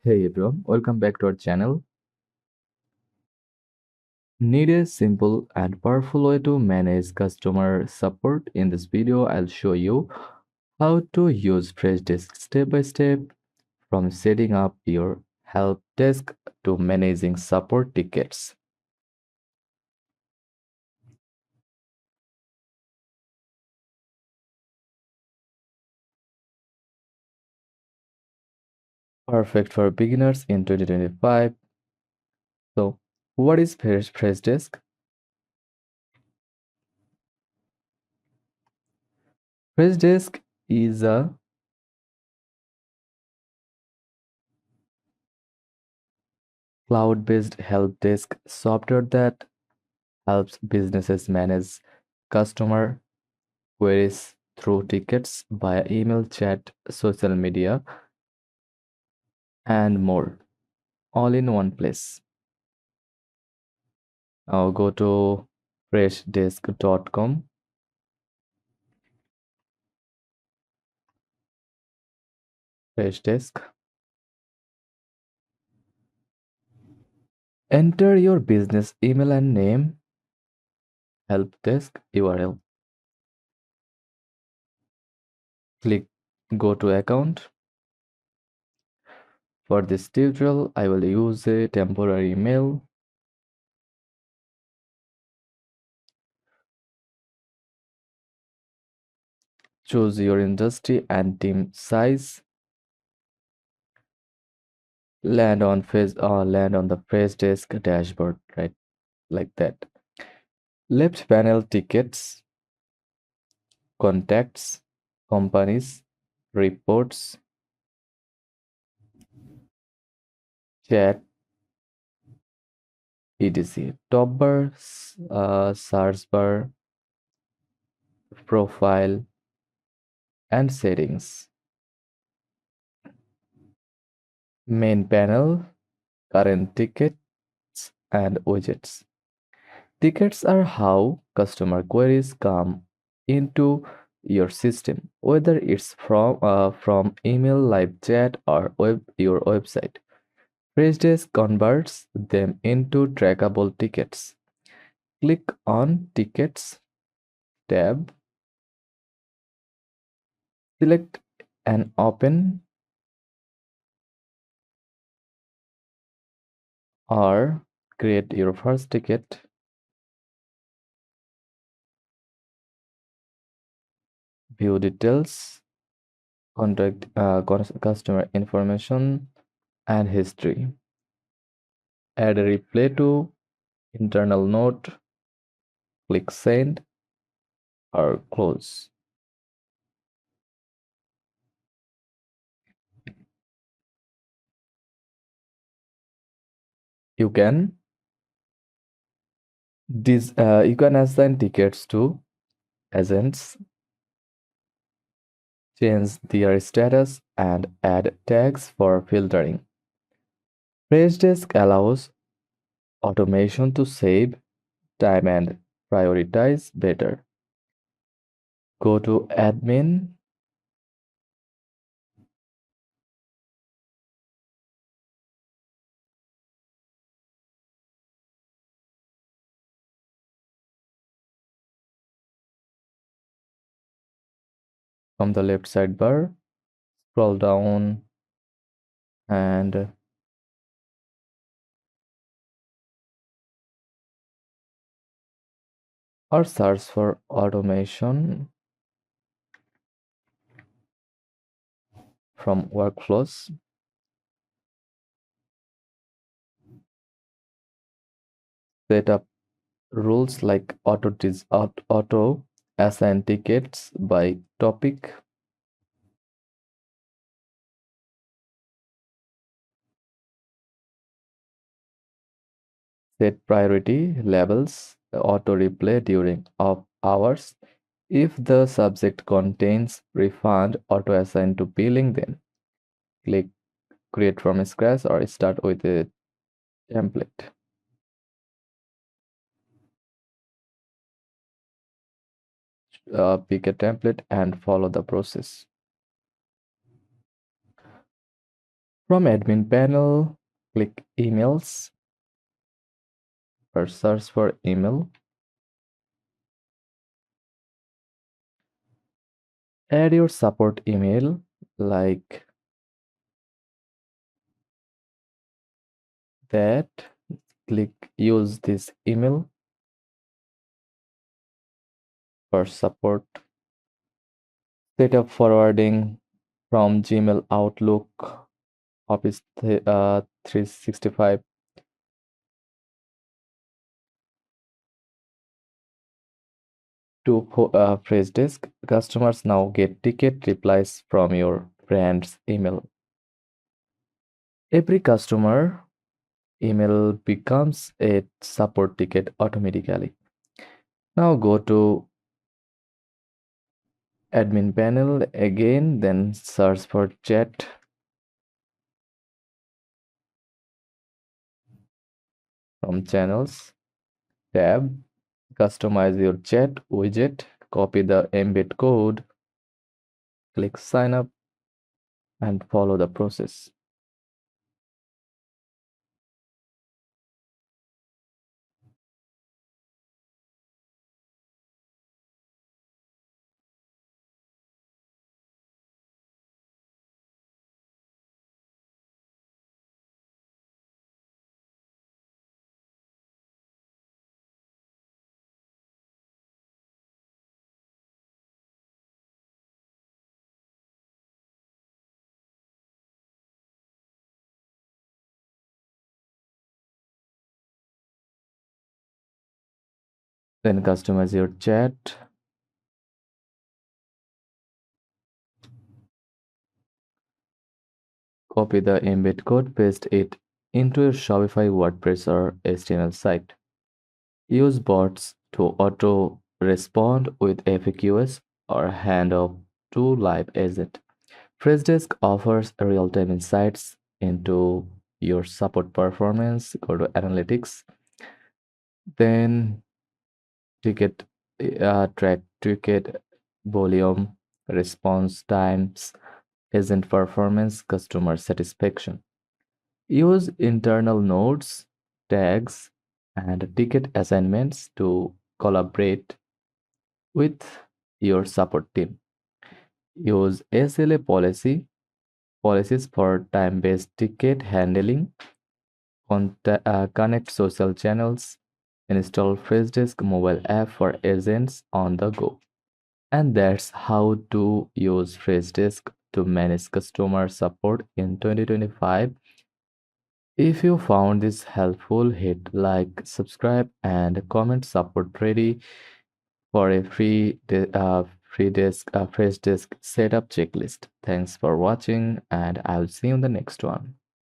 Hey everyone, welcome back to our channel. Need a simple and powerful way to manage customer support? In this video, I'll show you how to use Freshdesk step by step from setting up your help desk to managing support tickets. Perfect for beginners in 2025. So, what is Freshdesk? Freshdesk is a cloud-based help desk software that helps businesses manage customer queries through tickets via email, chat, social media, and more, all in one place. Now go to freshdesk.com, Freshdesk. Enter your business email and name, help desk URL. Click go to account. For this tutorial, I will use a temporary email. Choose your industry and team size. Land on the Freshdesk dashboard, right? Like that. Left panel tickets, contacts, companies, reports, chat, etc. Top bar, search bar, profile, and settings. Main panel, current tickets and widgets. Tickets are how customer queries come into your system, whether it's from email, live chat, or your website. Freshdesk converts them into trackable tickets. Click on Tickets tab, select and open or create your first ticket. View details, customer information and history. Add a replay to internal note, click send or close. You can you can assign tickets to agents, change their status, and add tags for filtering. Freshdesk allows automation to save time and prioritize better. Go to admin, from the left sidebar, scroll down and or search for automation from workflows. Set up rules like auto assign tickets by topic. Set priority labels, auto replay during off hours. If the subject contains refund, auto assign to billing, then click create from scratch or start with a template. Pick a template and follow the process. From admin panel, click emails or search for email. Add your support email like that. Click use this email for support. Set up forwarding from Gmail, Outlook, Office 365 to Freshdesk. Customers now get ticket replies from your brand's email. Every customer email becomes a support ticket automatically. Now go to admin panel again, then search for chat from channels tab. Customize your chat widget, copy the embed code, click sign up, and follow the process. Then customize your chat, copy the embed code, paste it into your Shopify, WordPress, or HTML site. Use bots to auto respond with FAQs or hand off to live agent. Freshdesk offers real-time insights into your support performance. Go to analytics, then ticket track ticket volume, response times, agent performance, customer satisfaction. Use internal notes, tags, and ticket assignments to collaborate with your support team. Use SLA policies for time-based ticket handling, connect social channels, install Freshdesk mobile app for agents on the go. And that's how to use Freshdesk to manage customer support in 2025. If you found this helpful, hit like, subscribe, and comment. Support ready for a free desk Freshdesk setup checklist. Thanks for watching, and I'll see you in the next one.